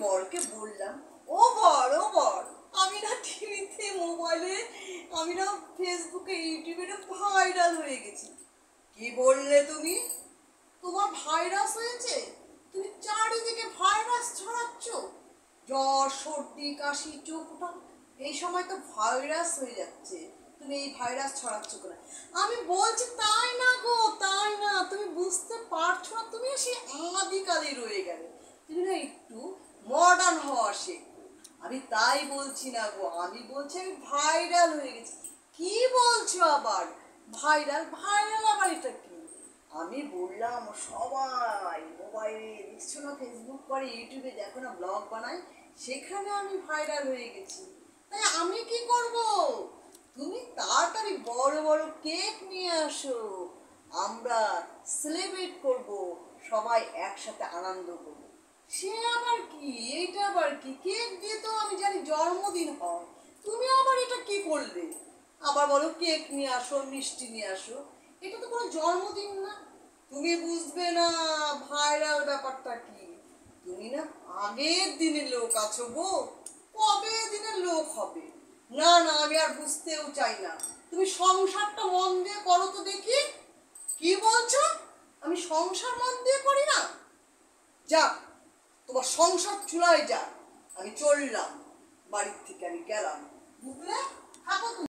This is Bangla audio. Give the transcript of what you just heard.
বরকে বললাম, ও বর আমি না টিভিতে মোবাইলে আমি না ফেসবুকে ইউটিউবে ভাইরাল হয়ে গেছি। কি বললে তুমি? তোমার ভাইরাস হয়েছে? তুমি চারিদিকে ভাইরাস ছড়াচ্ছ। জ্বর, সর্দি, কাশি, চোখ ওঠা, এই সময় তো ভাইরাস হয়ে যাচ্ছে। তুমি এই ভাইরাস ছড়াচ্ছ কেন? আমি বলছি তাই না গো, তাই না, তুমি বুঝতে পারছো না। তুমি সেই আদিকালে রয়ে গেলে। তুমি না একটু মডার্ন হওয়া শেখো। আমি তাই বলছি না গো, আমি বলছি আমি ভাইরাল হয়ে গেছি। কি বলছো আবার? ভাইরাল ভাইরাল আবার এটা কি? আমি বললাম সবাই মোবাইলে দেখছো না, ফেসবুক করে, ইউটিউবে দেখো না, ব্লগ বানাই, সেখানে আমি ভাইরাল হয়ে গেছি। তাই আমি কি করব? তুমি তাড়াতাড়ি বড় বড় কেক নিয়ে আসো, আমরা সেলিব্রেট করব, সবাই একসাথে আনন্দ করব। সে আবার কি? এইটা আবার কি? কেক দিয়ে তো আমি জানি জন্মদিন হয়। তুমি আবার এটা কি করলে? আবার বলো কেক নিয়ে আসো, মিষ্টি নিয়ে আসো। এটা তো কোনো জন্মদিন না। তুমি বুঝবে না ভাইরাল ব্যাপারটা কি। তুমি না আগের দিনের লোক আছো গো, কবে দিনের লোক হবে? না না, আমি আর বুঝতেও চাই না। তুমি সংসারটা মন দিয়ে করো তো দেখি। কি বলছো? আমি সংসার মন দিয়ে করি না? যাক, তোমার সংসার চুলায় যাক, আমি চললাম, বাড়ির থেকে আমি গেলাম। বুঝলে? থাকো তুমি।